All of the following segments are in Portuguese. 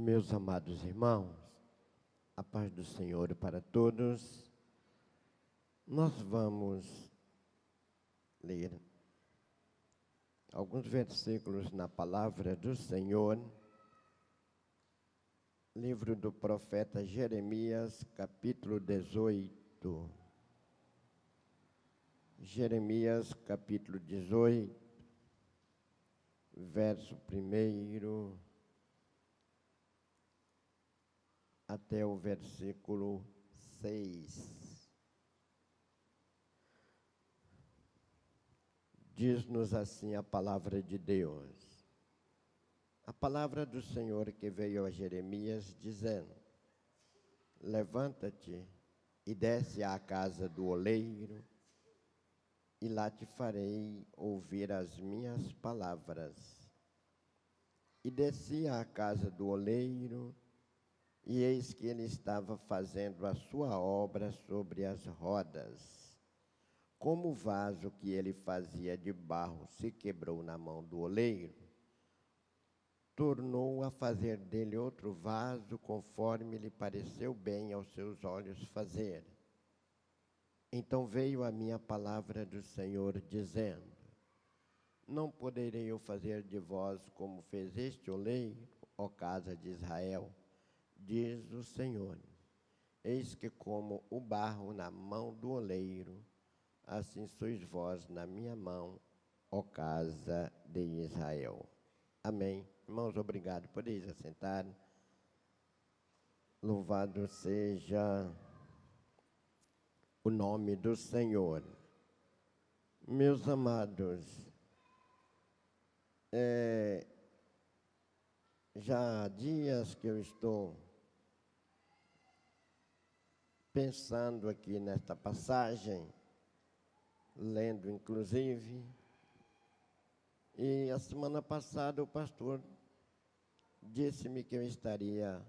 Meus amados irmãos, a paz do Senhor para todos. Nós vamos ler alguns versículos na palavra do Senhor, livro do profeta Jeremias, capítulo 18. Jeremias, capítulo 18, verso 1 até o versículo 6. Diz-nos assim a palavra de Deus. A palavra do Senhor que veio a Jeremias, dizendo: Levanta-te e desce à casa do oleiro, e lá te farei ouvir as minhas palavras. E desci à casa do oleiro, e eis que ele estava fazendo a sua obra sobre as rodas. Como o vaso que ele fazia de barro se quebrou na mão do oleiro, tornou a fazer dele outro vaso, conforme lhe pareceu bem aos seus olhos fazer. Então veio a minha palavra do Senhor, dizendo: Não poderei eu fazer de vós como fez este oleiro, ó casa de Israel? Diz o Senhor: Eis que como o barro na mão do oleiro, assim sois vós na minha mão, ó casa de Israel. Amém. Irmãos, obrigado por isso, assentar. Louvado seja o nome do Senhor. Meus amados, já há dias que eu estou pensando aqui nesta passagem, lendo inclusive, e a semana passada o pastor disse-me que eu estaria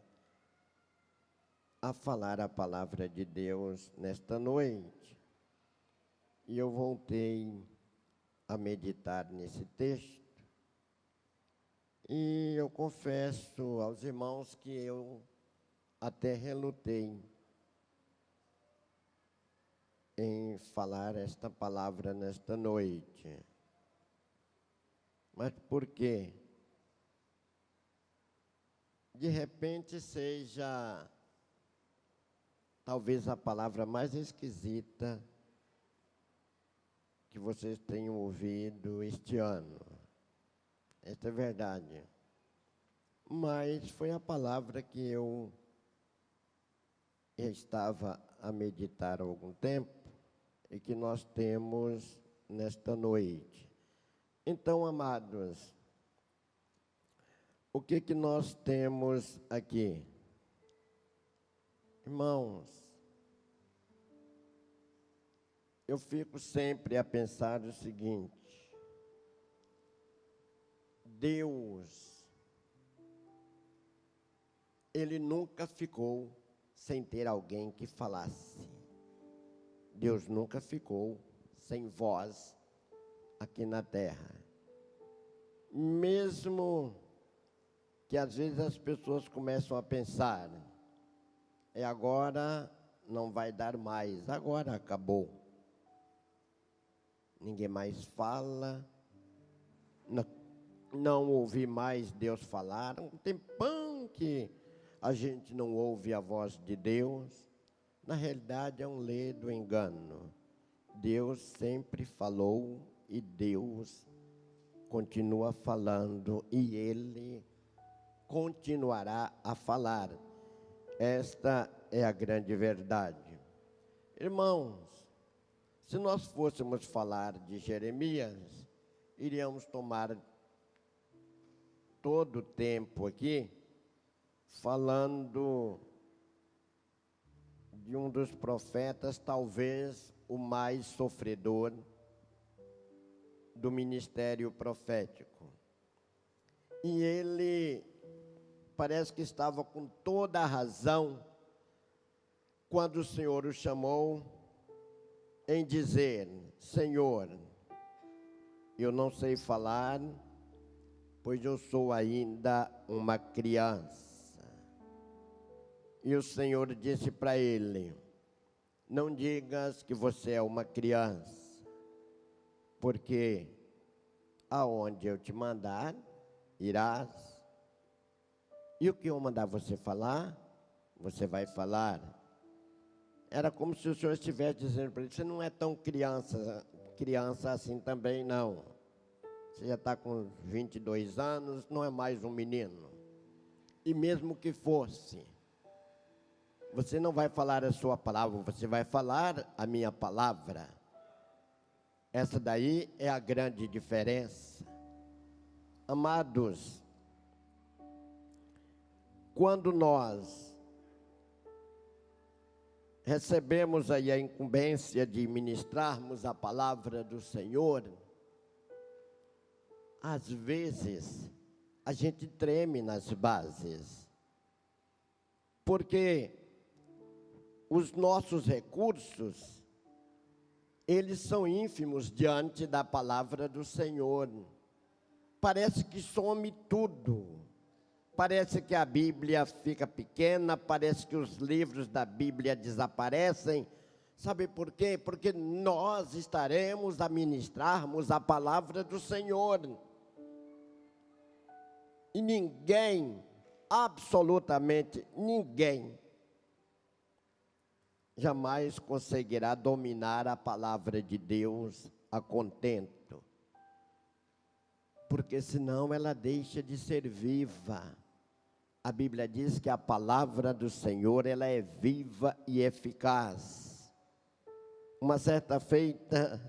a falar a palavra de Deus nesta noite, e eu voltei a meditar nesse texto, e eu confesso aos irmãos que eu até relutei em falar esta palavra nesta noite. Mas por quê? De repente seja talvez a palavra mais esquisita que vocês tenham ouvido este ano. Esta é verdade. Mas foi a palavra que eu estava a meditar há algum tempo e que nós temos nesta noite. Então, amados, o que nós temos aqui? Irmãos, eu fico sempre a pensar o seguinte: Deus, Ele nunca ficou sem ter alguém que falasse. Deus nunca ficou sem voz aqui na terra. Mesmo que às vezes as pessoas começam a pensar: agora não vai dar mais, agora acabou. Ninguém mais fala, não ouvi mais Deus falar. Um tempão que a gente não ouve a voz de Deus. Na realidade é um ledo engano. Deus sempre falou e Deus continua falando e Ele continuará a falar. Esta é a grande verdade. Irmãos, se nós fôssemos falar de Jeremias, iríamos tomar todo o tempo aqui falando de um dos profetas, talvez o mais sofredor do ministério profético. E ele parece que estava com toda a razão quando o Senhor o chamou em dizer: Senhor, eu não sei falar, pois eu sou ainda uma criança. E o Senhor disse para ele: não digas que você é uma criança, porque aonde eu te mandar, irás. E o que eu mandar você falar, você vai falar. Era como se o Senhor estivesse dizendo para ele: você não é tão criança assim também, não. Você já está com 22 anos, não é mais um menino. E mesmo que fosse, você não vai falar a sua palavra, você vai falar a minha palavra. Essa daí é a grande diferença. Amados, quando nós recebemos aí a incumbência de ministrarmos a palavra do Senhor, às vezes a gente treme nas bases, porque os nossos recursos, eles são ínfimos diante da palavra do Senhor. Parece que some tudo. Parece que a Bíblia fica pequena, parece que os livros da Bíblia desaparecem. Sabe por quê? Porque nós estaremos a ministrarmos a palavra do Senhor. E ninguém, absolutamente ninguém, jamais conseguirá dominar a palavra de Deus a contento, porque senão ela deixa de ser viva. A Bíblia diz que a palavra do Senhor, ela é viva e eficaz. Uma certa feita,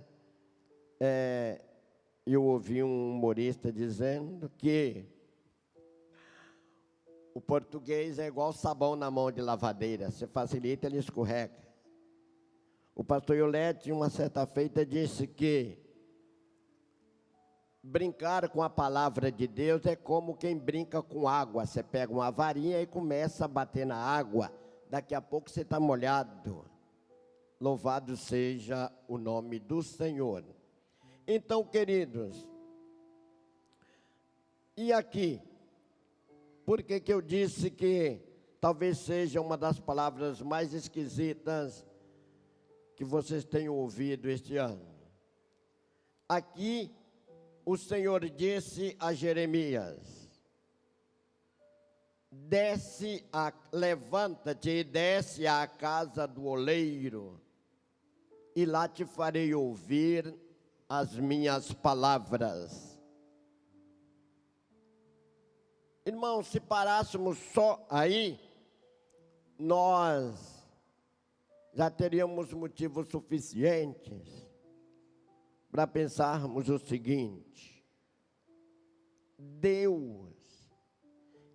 eu ouvi um humorista dizendo que o português é igual sabão na mão de lavadeira, você facilita, ele escorrega. O pastor Iolete, uma certa feita, disse que brincar com a palavra de Deus é como quem brinca com água. Você pega uma varinha e começa a bater na água, daqui a pouco você está molhado. Louvado seja o nome do Senhor. Então, queridos, e aqui? Por que eu disse que talvez seja uma das palavras mais esquisitas que vocês tenham ouvido este ano? Aqui, o Senhor disse a Jeremias: levanta-te e desce à casa do oleiro, e lá te farei ouvir as minhas palavras. Irmãos, se parássemos só aí, nós já teríamos motivos suficientes para pensarmos o seguinte: Deus,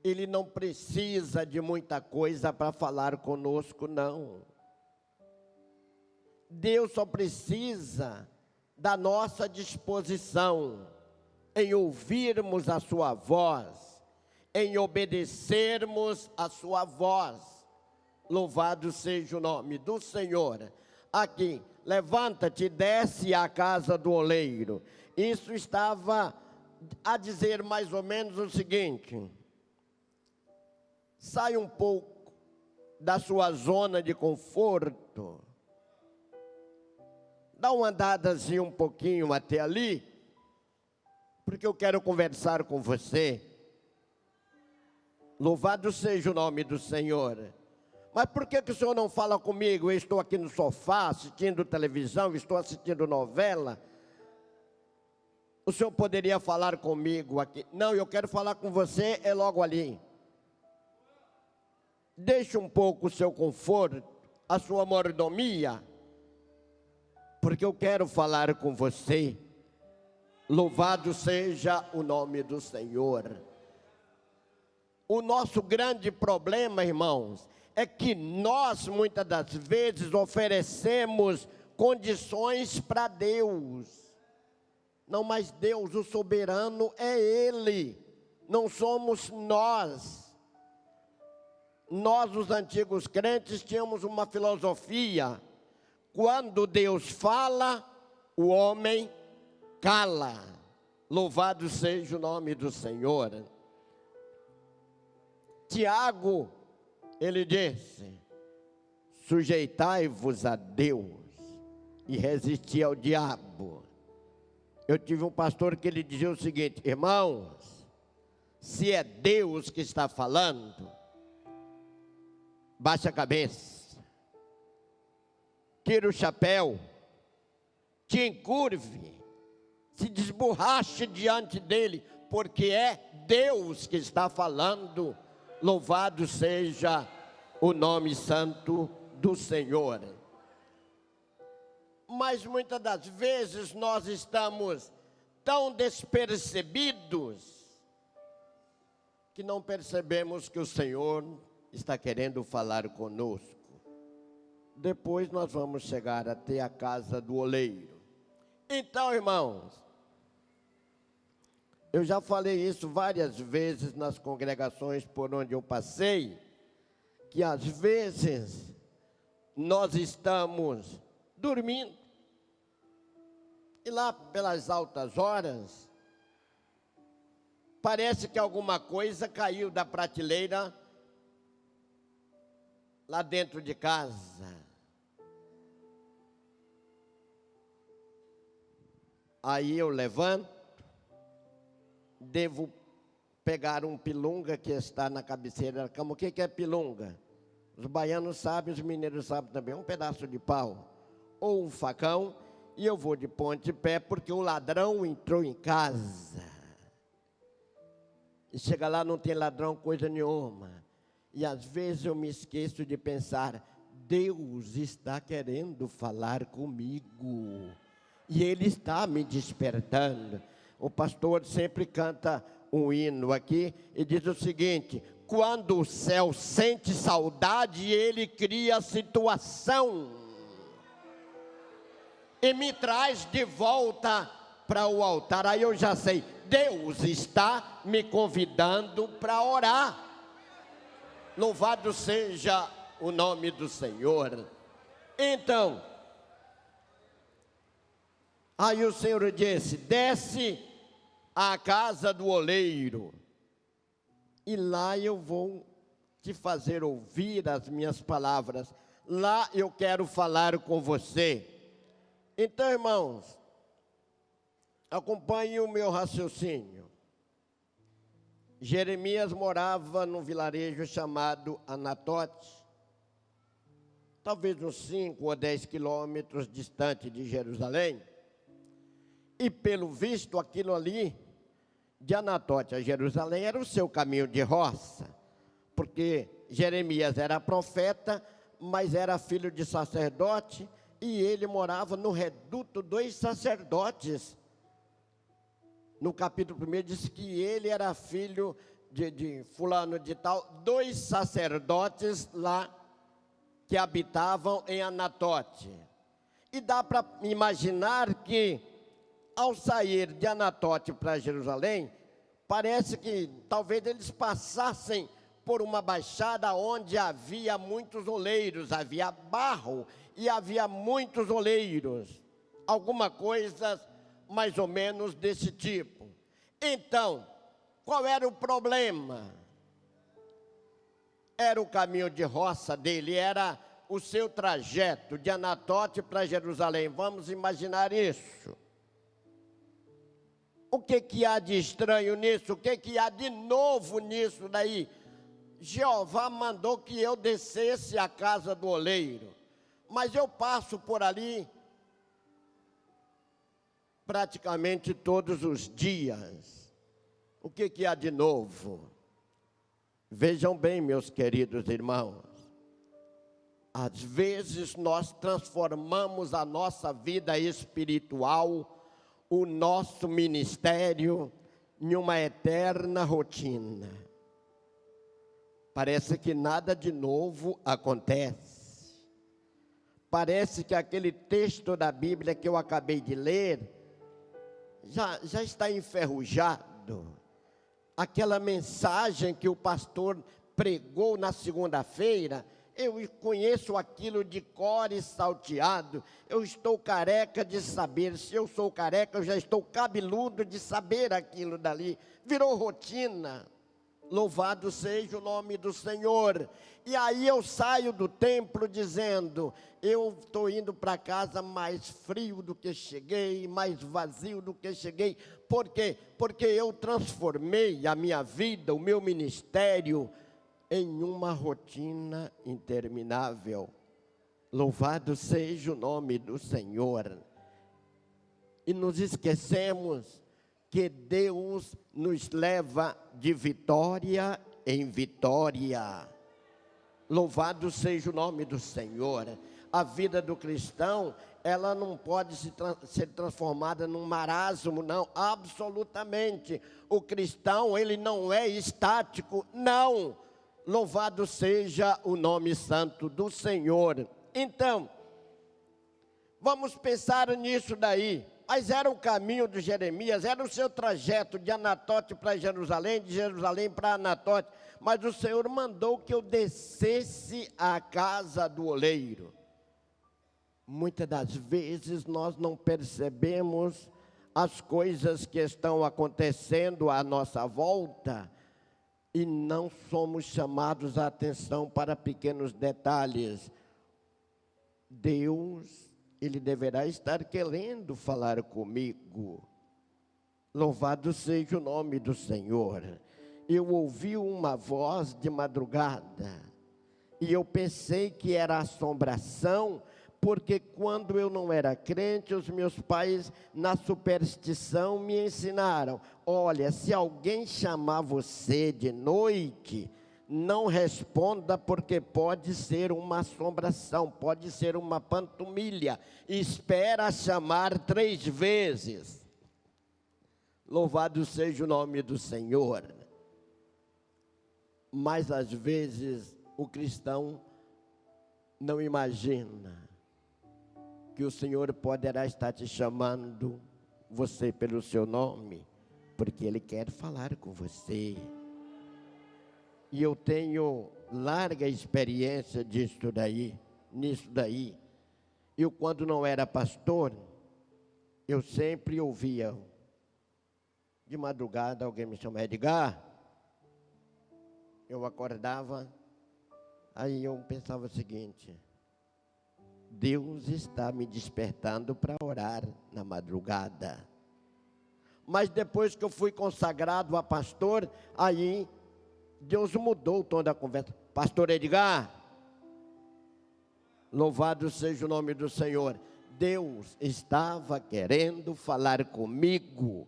Ele não precisa de muita coisa para falar conosco, não. Deus só precisa da nossa disposição em ouvirmos a sua voz, em obedecermos a sua voz. Louvado seja o nome do Senhor. Aqui, levanta-te e desce à casa do oleiro. Isso estava a dizer mais ou menos o seguinte: sai um pouco da sua zona de conforto, dá uma andadazinha um pouquinho até ali, porque eu quero conversar com você. Louvado seja o nome do Senhor. Mas por que o Senhor não fala comigo? Eu estou aqui no sofá, assistindo televisão, estou assistindo novela. O Senhor poderia falar comigo aqui. Não, eu quero falar com você, é logo ali. Deixe um pouco o seu conforto, a sua mordomia, porque eu quero falar com você. Louvado seja o nome do Senhor. O nosso grande problema, irmãos, é que nós, muitas das vezes, oferecemos condições para Deus. Não, mas Deus, o soberano, é Ele, não somos nós. Nós, os antigos crentes, tínhamos uma filosofia: quando Deus fala, o homem cala. Louvado seja o nome do Senhor. Tiago, Ele disse: sujeitai-vos a Deus e resisti ao diabo. Eu tive um pastor que ele dizia o seguinte: irmãos, se é Deus que está falando, baixa a cabeça, tira o chapéu, te encurve, se desborrache diante dele, porque é Deus que está falando. Louvado seja o nome santo do Senhor. Mas muitas das vezes nós estamos tão despercebidos que não percebemos que o Senhor está querendo falar conosco. Depois nós vamos chegar até a casa do oleiro. Então, irmãos, eu já falei isso várias vezes nas congregações por onde eu passei, que às vezes nós estamos dormindo, e lá pelas altas horas, parece que alguma coisa caiu da prateleira lá dentro de casa. Aí eu levanto, devo pegar um pilunga que está na cabeceira da cama. O que é pilunga? Os baianos sabem, os mineiros sabem também. Um pedaço de pau ou um facão, e eu vou de ponte de pé, porque o ladrão entrou em casa. E chega lá, não tem ladrão coisa nenhuma. E às vezes eu me esqueço de pensar: Deus está querendo falar comigo, e Ele está me despertando. O pastor sempre canta um hino aqui e diz o seguinte: quando o céu sente saudade, ele cria situação e me traz de volta para o altar. Aí eu já sei, Deus está me convidando para orar. Louvado seja o nome do Senhor. Então, aí o Senhor disse: desce à casa do oleiro, e lá eu vou te fazer ouvir as minhas palavras. Lá eu quero falar com você. Então, irmãos, acompanhe o meu raciocínio. Jeremias morava num vilarejo chamado Anatote, talvez uns 5 ou 10 quilômetros distante de Jerusalém. E pelo visto, aquilo ali, de Anatote a Jerusalém, era o seu caminho de roça, porque Jeremias era profeta, mas era filho de sacerdote, e ele morava no reduto dos sacerdotes. No capítulo 1 diz que ele era filho de fulano de tal, 2 sacerdotes lá que habitavam em Anatote. E dá para imaginar que, ao sair de Anatote para Jerusalém, parece que talvez eles passassem por uma baixada onde havia muitos oleiros, havia barro e havia muitos oleiros, alguma coisa mais ou menos desse tipo. Então, qual era o problema? Era o caminho de roça dele, era o seu trajeto de Anatote para Jerusalém. Vamos imaginar isso. O que há de estranho nisso? O que há de novo nisso daí? Jeová mandou que eu descesse à casa do oleiro, mas eu passo por ali praticamente todos os dias. O que há de novo? Vejam bem, meus queridos irmãos, às vezes nós transformamos a nossa vida espiritual, o nosso ministério, em uma eterna rotina. Parece que nada de novo acontece. Parece que aquele texto da Bíblia que eu acabei de ler já está enferrujado. Aquela mensagem que o pastor pregou na segunda-feira, eu conheço aquilo de cor e salteado. Eu estou careca de saber. Se eu sou careca, eu já estou cabeludo de saber aquilo dali. Virou rotina. Louvado seja o nome do Senhor. E aí eu saio do templo dizendo, eu estou indo para casa mais frio do que cheguei, mais vazio do que cheguei. Por quê? Porque eu transformei a minha vida, o meu ministério, em uma rotina interminável. Louvado seja o nome do Senhor. E nos esquecemos que Deus nos leva de vitória em vitória. Louvado seja o nome do Senhor. A vida do cristão, ela não pode ser transformada num marasmo, não, absolutamente. O cristão, ele não é estático, não. Louvado seja o nome santo do Senhor. Então, vamos pensar nisso daí. Mas era o caminho de Jeremias, era o seu trajeto de Anatote para Jerusalém, de Jerusalém para Anatote. Mas o Senhor mandou que eu descesse à casa do oleiro. Muitas das vezes nós não percebemos as coisas que estão acontecendo à nossa volta e não somos chamados a atenção para pequenos detalhes. Deus, Ele deverá estar querendo falar comigo. Louvado seja o nome do Senhor. Eu ouvi uma voz de madrugada, e eu pensei que era assombração, porque quando eu não era crente, os meus pais, na superstição, me ensinaram, olha, se alguém chamar você de noite, não responda, porque pode ser uma assombração, pode ser uma pantomimia. Espera chamar 3 vezes. Louvado seja o nome do Senhor. Mas às vezes o cristão não imagina que o Senhor poderá estar te chamando, você pelo seu nome, porque Ele quer falar com você. E eu tenho larga experiência nisso daí. Eu, quando não era pastor, eu sempre ouvia, de madrugada, alguém me chamava, Edgar. Eu acordava, aí eu pensava o seguinte, Deus está me despertando para orar na madrugada. Mas depois que eu fui consagrado a pastor, aí Deus mudou o tom da conversa. Pastor Edgar, louvado seja o nome do Senhor. Deus estava querendo falar comigo.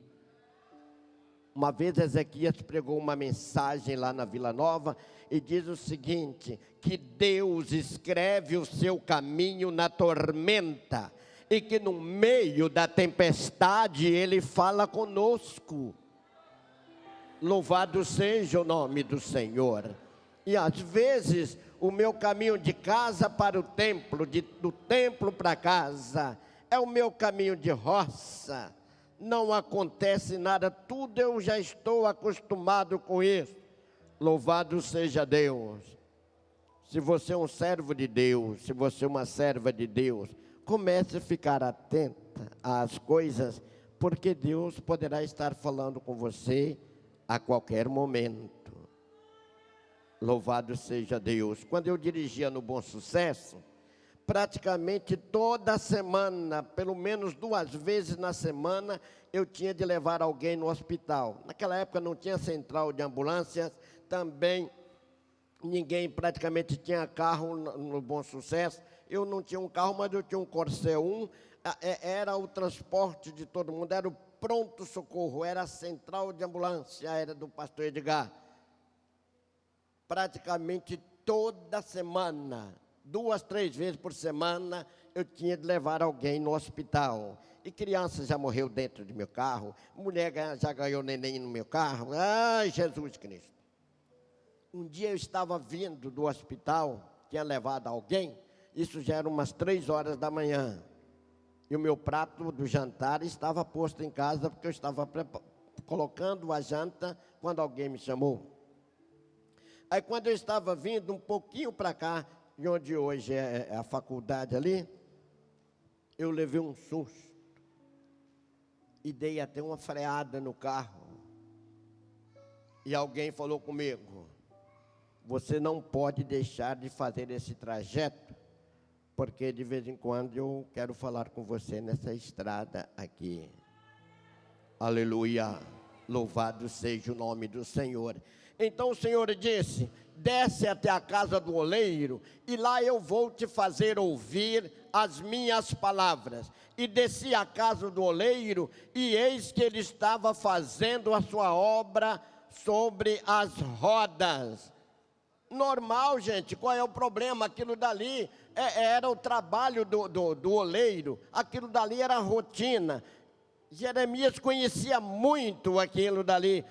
Uma vez Ezequias pregou uma mensagem lá na Vila Nova e diz o seguinte, que Deus escreve o seu caminho na tormenta e que no meio da tempestade Ele fala conosco. Louvado seja o nome do Senhor. E às vezes o meu caminho de casa para o templo, do templo para casa, é o meu caminho de roça. Não acontece nada, tudo eu já estou acostumado com isso. Louvado seja Deus. Se você é um servo de Deus, se você é uma serva de Deus, comece a ficar atenta às coisas, porque Deus poderá estar falando com você a qualquer momento. Louvado seja Deus. Quando eu dirigia no Bom Sucesso, praticamente toda semana, pelo menos 2 vezes na semana, eu tinha de levar alguém no hospital. Naquela época não tinha central de ambulâncias, também ninguém praticamente tinha carro no Bom Sucesso. Eu não tinha um carro, mas eu tinha um Corcel 1, era o transporte de todo mundo, era o pronto-socorro, era a central de ambulância, era do pastor Edgar. Praticamente toda semana, 2, 3 vezes por semana, eu tinha de levar alguém no hospital. E criança já morreu dentro do meu carro, mulher já ganhou neném no meu carro. Ai, Jesus Cristo. Um dia eu estava vindo do hospital, tinha levado alguém, isso já era umas 3 horas da manhã. E o meu prato do jantar estava posto em casa, porque eu estava colocando a janta quando alguém me chamou. Aí quando eu estava vindo um pouquinho para cá, de onde hoje é a faculdade ali, eu levei um susto e dei até uma freada no carro. E alguém falou comigo: você não pode deixar de fazer esse trajeto, porque de vez em quando eu quero falar com você nessa estrada aqui. Aleluia, louvado seja o nome do Senhor. Então o Senhor disse: desce até a casa do oleiro, e lá eu vou te fazer ouvir as minhas palavras. E desci à casa do oleiro, e eis que ele estava fazendo a sua obra sobre as rodas. Normal, gente, qual é o problema? Aquilo dali era o trabalho do oleiro, aquilo dali era a rotina. Jeremias conhecia muito aquilo dali.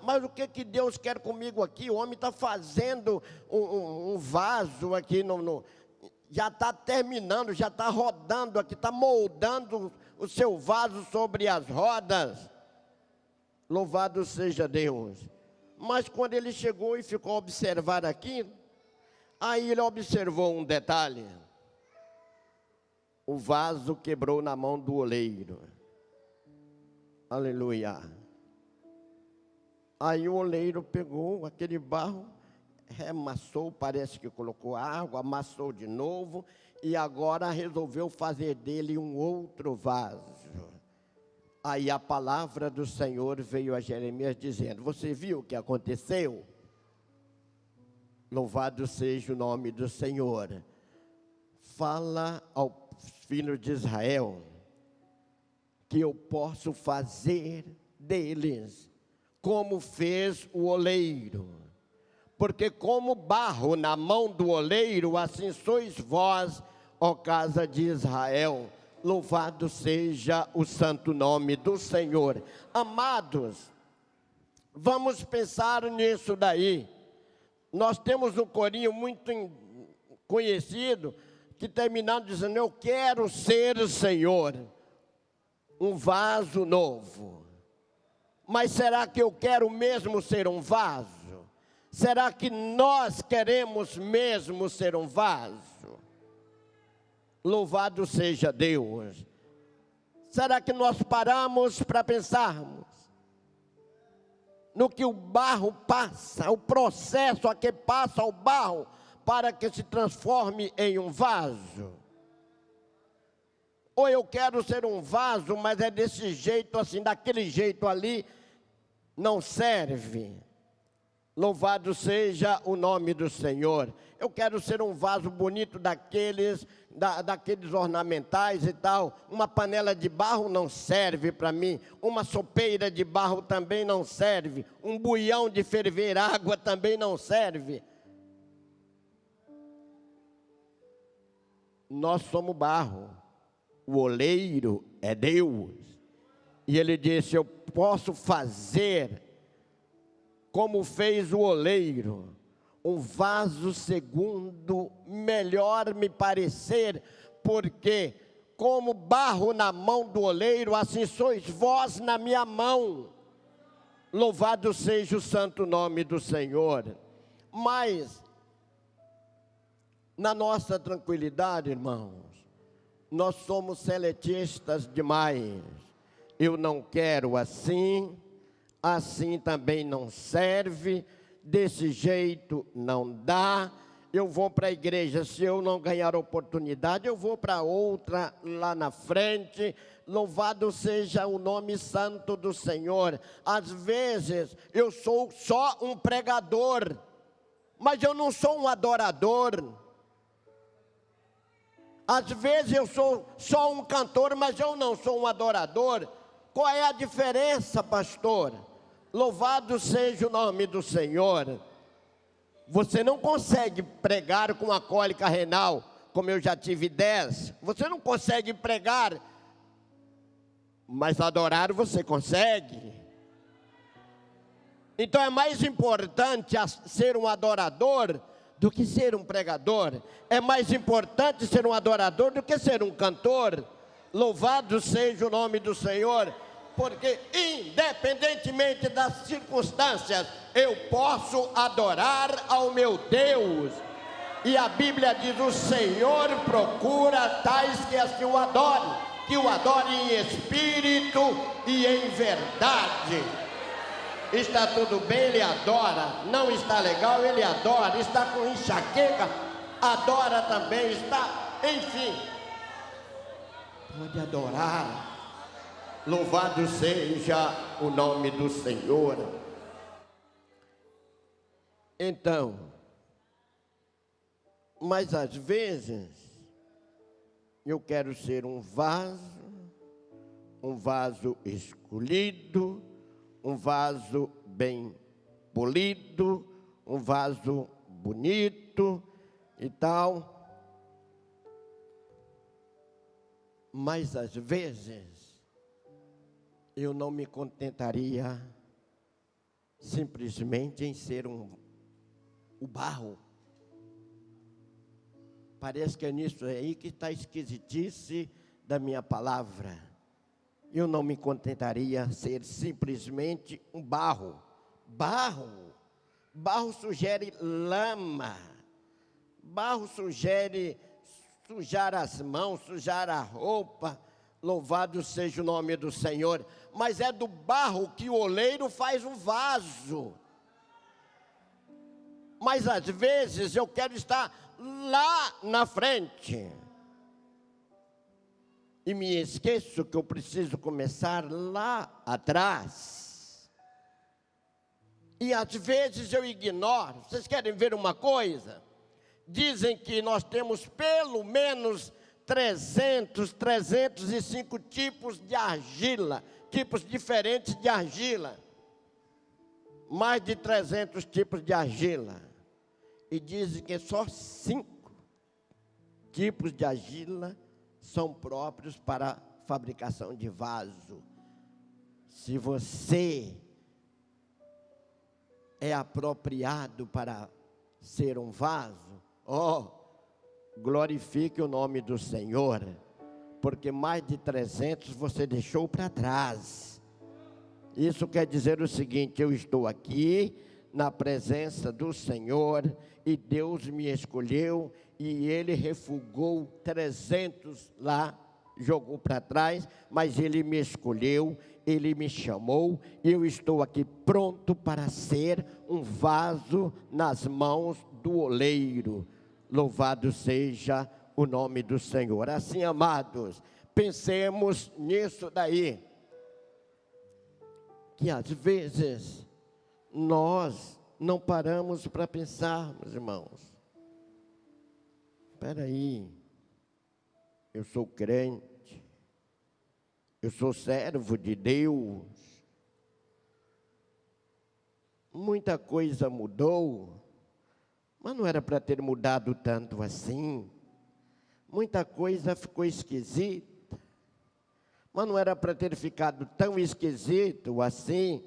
Mas o que Deus quer comigo aqui? O homem está fazendo um vaso aqui, já está terminando, já está rodando aqui, está moldando o seu vaso sobre as rodas. Louvado seja Deus. Mas quando ele chegou e ficou a observar aquilo, aí ele observou um detalhe: o vaso quebrou na mão do oleiro. Aleluia. Aí o oleiro pegou aquele barro, remassou, parece que colocou água, amassou de novo, e agora resolveu fazer dele um outro vaso. Aí a palavra do Senhor veio a Jeremias dizendo: você viu o que aconteceu? Louvado seja o nome do Senhor. Fala aos filhos de Israel que eu posso fazer deles como fez o oleiro. Porque como barro na mão do oleiro, assim sois vós, ó casa de Israel. Louvado seja o santo nome do Senhor. Amados, vamos pensar nisso daí. Nós temos um corinho muito conhecido, que terminando dizendo: eu quero ser, Senhor, um vaso novo. Mas será que eu quero mesmo ser um vaso? Será que nós queremos mesmo ser um vaso? Louvado seja Deus. Será que nós paramos para pensarmos no que o barro passa, o processo a que passa o barro para que se transforme em um vaso? Ou eu quero ser um vaso, mas é desse jeito assim, daquele jeito ali, não serve. Louvado seja o nome do Senhor. Eu quero ser um vaso bonito daqueles ornamentais e tal. Uma panela de barro não serve para mim. Uma sopeira de barro também não serve. Um buião de ferver água também não serve. Nós somos barro. O oleiro é Deus. E ele disse: eu posso fazer como fez o oleiro, um vaso segundo melhor me parecer, porque como barro na mão do oleiro, assim sois vós na minha mão. Louvado seja o santo nome do Senhor. Mas, na nossa tranquilidade, irmãos, nós somos seletistas demais. Eu não quero assim, assim também não serve, desse jeito não dá. Eu vou para a igreja, se eu não ganhar oportunidade, eu vou para outra lá na frente. Louvado seja o nome santo do Senhor. Às vezes eu sou só um pregador, mas eu não sou um adorador. Às vezes eu sou só um cantor, mas eu não sou um adorador. Qual é a diferença, pastor? Louvado seja o nome do Senhor. Você não consegue pregar com a cólica renal, como eu já tive 10. Você não consegue pregar, mas adorar você consegue. Então é mais importante ser um adorador do que ser um pregador. É mais importante ser um adorador do que ser um cantor. Louvado seja o nome do Senhor. Porque independentemente das circunstâncias, eu posso adorar ao meu Deus. E a Bíblia diz: o Senhor procura tais que assim o adorem, que o adorem em espírito e em verdade. Está tudo bem, ele adora. Não está legal, ele adora. Está com enxaqueca, adora também. Está, enfim, pode adorar. Louvado seja o nome do Senhor. Então, mas às vezes eu quero ser um vaso escolhido, um vaso bem polido, um vaso bonito e tal. Mas às vezes eu não me contentaria simplesmente em ser o barro. Parece que é nisso aí que está a esquisitice da minha palavra. Eu não me contentaria ser simplesmente um barro. Barro sugere lama. Barro sugere sujar as mãos, sujar a roupa. Louvado seja o nome do Senhor. Mas é do barro que o oleiro faz um vaso. Mas às vezes eu quero estar lá na frente. E me esqueço que eu preciso começar lá atrás. E às vezes eu ignoro. Vocês querem ver uma coisa? Dizem que nós temos pelo menos 305 tipos de argila. Tipos diferentes de argila. Mais de 300 tipos de argila. E dizem que só 5 tipos de argila são próprios para a fabricação de vaso. Se você é apropriado para ser um vaso, glorifique o nome do Senhor, porque mais de 300 você deixou para trás. Isso quer dizer o seguinte: eu estou aqui na presença do Senhor e Deus me escolheu e Ele refugou 300 lá, jogou para trás, mas Ele me escolheu, Ele me chamou e eu estou aqui pronto para ser um vaso nas mãos do oleiro. Louvado seja o nome do Senhor. Assim, amados, pensemos nisso daí, que às vezes nós não paramos para pensar, meus irmãos. Espera aí, eu sou crente, eu sou servo de Deus, muita coisa mudou, mas não era para ter mudado tanto assim. Muita coisa ficou esquisita, mas não era para ter ficado tão esquisito assim.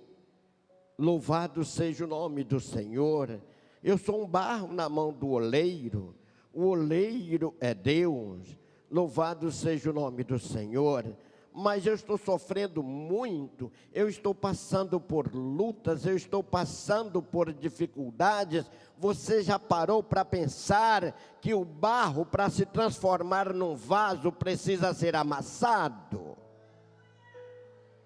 Louvado seja o nome do Senhor. Eu sou um barro na mão do oleiro. O oleiro é Deus. Louvado seja o nome do Senhor. Mas eu estou sofrendo muito, eu estou passando por lutas, eu estou passando por dificuldades. Você já parou para pensar que o barro, para se transformar num vaso, precisa ser amassado?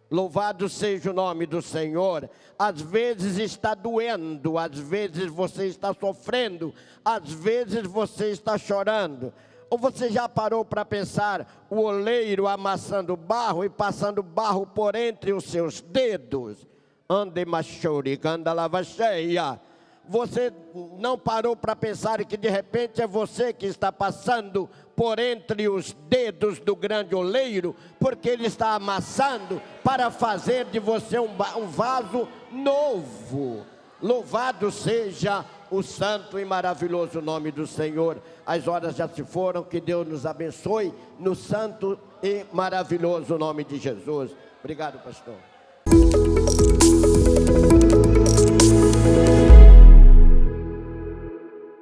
Louvado seja o nome do Senhor. Às vezes está doendo, às vezes você está sofrendo, às vezes você está chorando. Ou você já parou para pensar o oleiro amassando barro e passando barro por entre os seus dedos? Ande machori, canda lava cheia. Você não parou para pensar que de repente é você que está passando por entre os dedos do grande oleiro, porque ele está amassando para fazer de você um vaso novo. Louvado seja o santo e maravilhoso nome do Senhor. As horas já se foram, que Deus nos abençoe no santo e maravilhoso nome de Jesus. Obrigado, pastor.